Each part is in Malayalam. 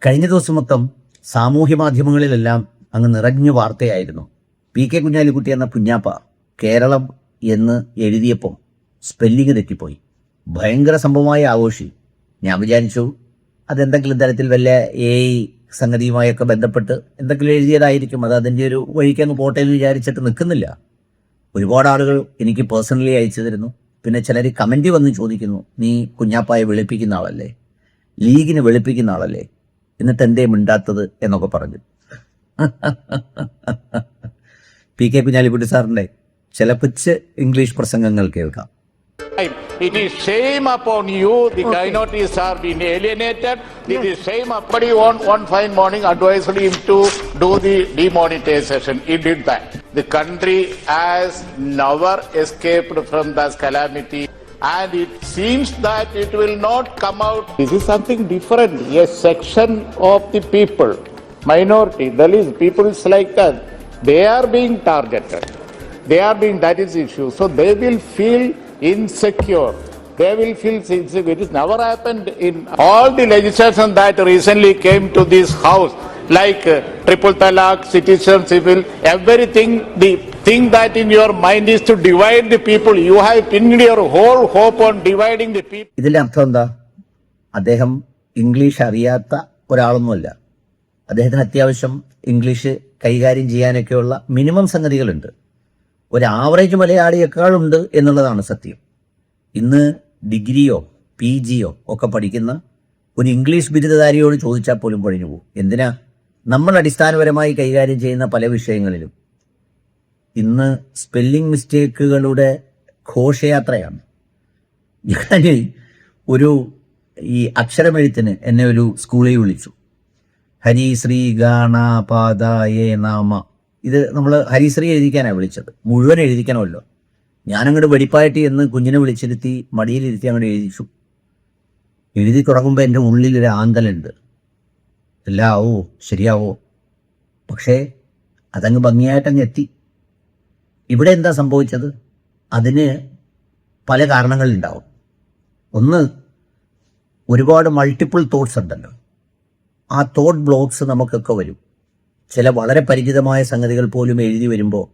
കഴിഞ്ഞ ദിവസം മൊത്തം സാമൂഹ്യ മാധ്യമങ്ങളിലെല്ലാം അങ്ങ് നിറഞ്ഞു വാർത്തയായിരുന്നു. പി കെ കുഞ്ഞാലിക്കുട്ടി എന്ന കുഞ്ഞാപ്പ കേരളം എന്ന് എഴുതിയപ്പോൾ സ്പെല്ലിങ് തെറ്റിപ്പോയി. ഭയങ്കര സംഭവമായി ആഘോഷി. ഞാൻ വിചാരിച്ചു അതെന്തെങ്കിലും തരത്തിൽ വല്ല സംഗതിയുമായൊക്കെ ബന്ധപ്പെട്ട് എന്തെങ്കിലും എഴുതിയതായിരിക്കും, അത് അതിൻ്റെ ഒരു വഴിക്കങ്ങ് പോട്ടെ എന്ന് വിചാരിച്ചിട്ട് നിൽക്കുന്നില്ല. ഒരുപാട് ആളുകൾ എനിക്ക് പേഴ്സണലി അയച്ചു തരുന്നു. പിന്നെ ചിലർ കമൻറ്റ് വന്ന് ചോദിക്കുന്നു, നീ കുഞ്ഞാപ്പായെ വെളുപ്പിക്കുന്ന ആളല്ലേ, ലീഗിനെ വെളുപ്പിക്കുന്ന ആളല്ലേ, എന്നിട്ട് എന്തേ മിണ്ടാത്തത് എന്നൊക്കെ പറഞ്ഞു. പി കെ കുഞ്ഞാലിക്കുട്ടി സാറിൻ്റെ ചില പിച്ച് ഇംഗ്ലീഷ് പ്രസംഗങ്ങൾ കേൾക്കാം. It is shame upon you, the minorities are being alienated. It is shame upon you. One fine morning advised him to do the demonetization. He did that. The country has never escaped from this calamity, and it seems that it will not come out. This is something different. A section of the people, minority, Dalits, people like that, they are being targeted. That is the issue. So they will feel insecure. They will feel insecure. It has never happened in all the legislation that recently came to this house, like triple talaq, citizen civil, everything. The thing that in your mind is to divide the people. You have pinned your whole hope on dividing the people. ഇതിലെ അർത്ഥം എന്താ? അദ്ദേഹം ഇംഗ്ലീഷ് അറിയാത്ത ഒരാളൊന്നുമല്ല. അദ്ദേഹത്തിന് അത്യാവശ്യം ഇംഗ്ലീഷ് കൈകാര്യം ചെയ്യാനൊക്കെയുള്ള മിനിമം സംഗതികളുണ്ട്. ഒരു ആവറേജ് മലയാളിയേക്കാളുണ്ട് എന്നുള്ളതാണ് സത്യം. ഇന്ന് ഡിഗ്രിയോ പി ജിയോ ഒക്കെ പഠിക്കുന്ന ഒരു ഇംഗ്ലീഷ് ബിരുദധാരിയോട് ചോദിച്ചാൽ പോലും പൊഴിഞ്ഞു പോകും. എന്തിനാ? നമ്മൾ അടിസ്ഥാനപരമായി കൈകാര്യം ചെയ്യുന്ന പല വിഷയങ്ങളിലും ഇന്ന് സ്പെല്ലിംഗ് മിസ്റ്റേക്കുകളുടെ ഘോഷയാത്രയാണ്. ഞാൻ ഈ അക്ഷരമെഴുത്തിന് എന്നെ ഒരു സ്കൂളിൽ വിളിച്ചു. ഹരി ശ്രീ ഗാണ പാദായേ നാമ, ഇത് നമ്മൾ ഹരിശ്രീ എഴുതിക്കാനാണ് വിളിച്ചത്, മുഴുവൻ എഴുതിക്കണമല്ലോ. ഞാനങ്ങോട്ട് വെടിപ്പായിട്ട് എന്ന് കുഞ്ഞിനെ വിളിച്ചിരുത്തി മടിയിലിരുത്തി അങ്ങോട്ട് എഴുതിച്ചു. എഴുതി തുടങ്ങുമ്പോൾ എൻ്റെ ഉള്ളിലൊരു ആന്തലുണ്ട്, എല്ലാം ആവോ ശരിയാവോ. പക്ഷേ അതങ്ങ് ഭംഗിയായിട്ടങ്ങ് എത്തി. ഇവിടെ എന്താ സംഭവിച്ചത്? അതിന് പല കാരണങ്ങളുണ്ടാവും. ഒന്ന്, ഒരുപാട് മൾട്ടിപ്പിൾ തോട്ട്സ് ഉണ്ടല്ലോ. ആ തോട്ട് ബ്ലോക്സ് നമുക്കൊക്കെ വരും. ചില വളരെ പരിചിതമായ സംഗതികൾ പോലും എഴുതി വരുമ്പോൾ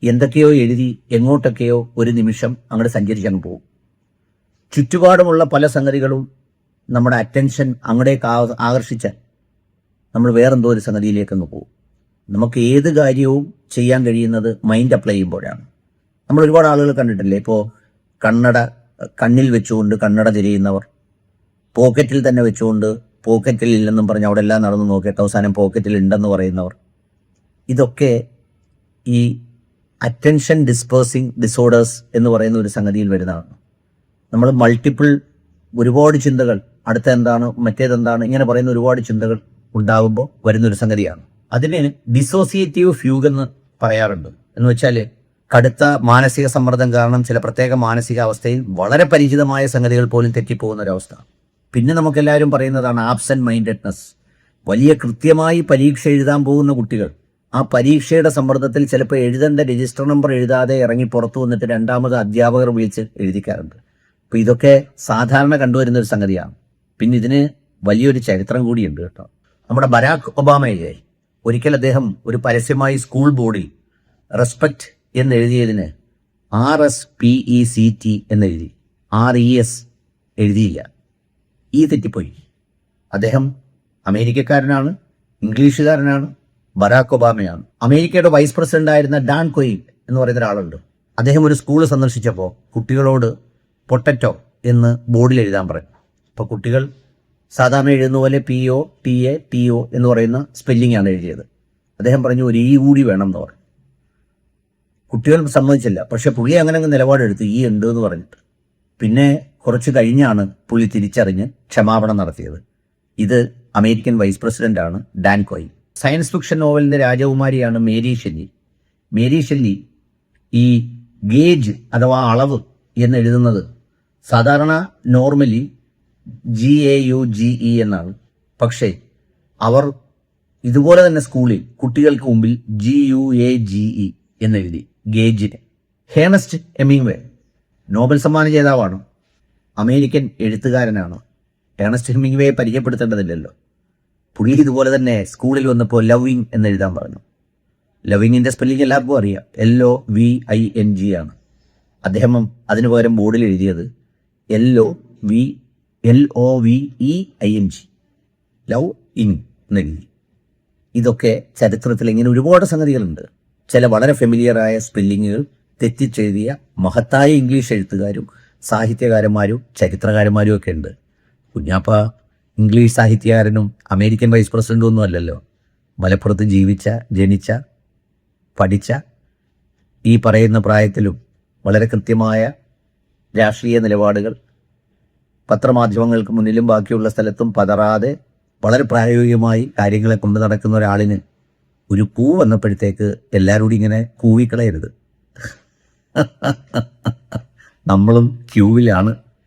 എന്തൊക്കെയോ എഴുതി എങ്ങോട്ടൊക്കെയോ ഒരു നിമിഷം അങ്ങോട്ട് സഞ്ചരിക്കാൻ പോകും. ചുറ്റുപാടുമുള്ള പല സംഗതികളും നമ്മുടെ അറ്റൻഷൻ അങ്ങോട്ടേക്ക് ആകർഷിച്ചാൽ നമ്മൾ വേറെന്തോ ഒരു സംഗതിയിലേക്കങ്ങ് പോകും. നമുക്ക് ഏത് കാര്യവും ചെയ്യാൻ കഴിയുന്നത് മൈൻഡ് അപ്ലൈ ചെയ്യുമ്പോഴാണ്. നമ്മൾ ഒരുപാട് ആളുകൾ കണ്ടിട്ടില്ലേ, ഇപ്പോൾ കണ്ണിൽ വെച്ചുകൊണ്ട് കണ്ണട തിരയുന്നവർ, പോക്കറ്റിൽ തന്നെ വെച്ചുകൊണ്ട് പോക്കറ്റിൽ ഇല്ലെന്നും പറഞ്ഞ് അവിടെ എല്ലാം നടന്നു നോക്കിയിട്ട് അവസാനം പോക്കറ്റിൽ ഉണ്ടെന്ന് പറയുന്നവർ. ഇതൊക്കെ ഈ അറ്റൻഷൻ ഡിസ്പേഴ്സിങ് ഡിസോർഡേഴ്സ് എന്ന് പറയുന്ന ഒരു സംഗതിയിൽ വരുന്നതാണ്. നമ്മൾ മൾട്ടിപ്പിൾ ഒരുപാട് ചിന്തകൾ, അടുത്ത എന്താണ് മറ്റേതെന്താണ് ഇങ്ങനെ പറയുന്ന ഒരുപാട് ചിന്തകൾ ഉണ്ടാകുമ്പോൾ വരുന്നൊരു സംഗതിയാണ്. അതിന് ഡിസോസിയേറ്റീവ് ഫ്യൂഗ് എന്ന് പറയാറുണ്ട്. എന്ന് വെച്ചാൽ കടുത്ത മാനസിക സമ്മർദ്ദം കാരണം ചില പ്രത്യേക മാനസികാവസ്ഥയിൽ വളരെ പരിചിതമായ സംഗതികൾ പോലും തെറ്റിപ്പോകുന്ന ഒരവസ്ഥ. പിന്നെ നമുക്കെല്ലാവരും പറയുന്നതാണ് ആബ്സെന്റ് മൈൻഡഡ്നെസ്. വലിയ കൃത്യമായി പരീക്ഷ എഴുതാൻ പോകുന്ന കുട്ടികൾ ആ പരീക്ഷയുടെ സമ്മർദ്ദത്തിൽ ചിലപ്പോൾ എഴുതേണ്ട രജിസ്റ്റർ നമ്പർ എഴുതാതെ ഇറങ്ങി പുറത്തു വന്നിട്ട് രണ്ടാമത് അധ്യാപകർ വിളിച്ച് എഴുതിക്കാറുണ്ട്. അപ്പോൾ ഇതൊക്കെ സാധാരണ കണ്ടുവരുന്ന ഒരു സംഗതിയാണ്. പിന്നെ ഇതിന് വലിയൊരു ചരിത്രം കൂടിയുണ്ട് കേട്ടോ. നമ്മുടെ ബരാക് ഒബാമയെ ഒരിക്കൽ അദ്ദേഹം ഒരു പരസ്യമായി സ്കൂൾ ബോർഡിൽ റെസ്പെക്റ്റ് എന്നെഴുതിയതിന് RSPECT എന്നെഴുതി, RES എഴുതിയില്ല. തെറ്റിപ്പോയി. അദ്ദേഹം അമേരിക്കക്കാരനാണ്, ഇംഗ്ലീഷുകാരനാണ്, ബരാക് ഒബാമയാണ്. അമേരിക്കയുടെ വൈസ് പ്രസിഡന്റ് ആയിരുന്ന ഡാൻ കൊയ്ൻ എന്ന് പറയുന്ന ഒരാളുണ്ട്. അദ്ദേഹം ഒരു സ്കൂൾ സന്ദർശിച്ചപ്പോൾ കുട്ടികളോട് പൊട്ടറ്റോ എന്ന് ബോർഡിൽ എഴുതാൻ പറയും. അപ്പോൾ കുട്ടികൾ സാധാരണ എഴുതുന്ന പോലെ POTA എന്ന് പറയുന്ന സ്പെല്ലിംഗ് ആണ് എഴുതിയത്. അദ്ദേഹം പറഞ്ഞു ഒരു കൂടി വേണം എന്ന് പറഞ്ഞു. കുട്ടികൾ സമ്മതിച്ചില്ല. പക്ഷെ പുള്ളി അങ്ങനെ നിലപാടെടുത്തു, ഉണ്ട് എന്ന് പറഞ്ഞിട്ട്. പിന്നെ കുറച്ച് കഴിഞ്ഞാണ് പുള്ളി തിരിച്ചറിഞ്ഞ് ക്ഷമാപണം നടത്തിയത്. ഇത് അമേരിക്കൻ വൈസ് പ്രസിഡന്റാണ് ഡാൻ കൊയ്ൻ. സയൻസ് ഫിക്ഷൻ നോവലിൻ്റെ രാജകുമാരിയാണ് മേരി ഷെല്ലി. മേരി ഷെല്ലി ഈ ഗേജ് അഥവാ അളവ് എന്നെഴുതുന്നത് സാധാരണ നോർമലി GAUGE എന്നാണ്. പക്ഷേ അവർ ഇതുപോലെ തന്നെ സ്കൂളിൽ കുട്ടികൾക്ക് മുമ്പിൽ GUAGE എന്നെഴുതി ഗേജിന്. ഹേണസ്റ്റ് ഹെമിംഗ്വേ നോബൽ സമ്മാന ജേതാവാണ്, അമേരിക്കൻ എഴുത്തുകാരനാണ്. ഹേണസ്റ്റ് ഹെമിംഗ്വേയെ പരിചയപ്പെടുത്തേണ്ടതില്ലല്ലോ. പുള്ളി ഇതുപോലെ തന്നെ സ്കൂളിൽ വന്നപ്പോൾ ലവിങ് എന്ന് എഴുതാൻ പറഞ്ഞു. ലവിങ്ങിൻ്റെ സ്പെല്ലിംഗ് എല്ലാവർക്കും അറിയാം, LOVING ആണ്. അദ്ദേഹം അതിനു പകരം ബോർഡിൽ എഴുതിയത് LOVEING, ലവ് ഇൻ എന്നെഴുതി. ഇതൊക്കെ ചരിത്രത്തിൽ ഇങ്ങനെ ഒരുപാട് സംഗതികളുണ്ട്. ചില വളരെ ഫെമിലിയറായ സ്പെല്ലിങ്ങുകൾ തെറ്റിച്ചെഴുതിയ മഹത്തായ ഇംഗ്ലീഷ് എഴുത്തുകാരും സാഹിത്യകാരന്മാരും ചരിത്രകാരന്മാരും ഒക്കെ ഉണ്ട്. കുഞ്ഞാപ്പ ഇംഗ്ലീഷ് സാഹിത്യകാരനും അമേരിക്കൻ വൈസ് പ്രസിഡന്റും ഒന്നും അല്ലല്ലോ. മലപ്പുറത്ത് ജനിച്ച പഠിച്ച ഈ പറയുന്ന പ്രായത്തിലും വളരെ കൃത്യമായ രാഷ്ട്രീയ നിലപാടുകൾ പത്രമാധ്യമങ്ങൾക്ക് മുന്നിലും ബാക്കിയുള്ള സ്ഥലത്തും പതറാതെ വളരെ പ്രായോഗികമായി കാര്യങ്ങളെ കൊണ്ടു നടക്കുന്ന ഒരാളിന് ഒരു പൂ വന്നപ്പോഴത്തേക്ക് എല്ലാവരോടും ഇങ്ങനെ കൂവിക്കളയരുത്. നമ്മളും ക്യൂവിലാണ്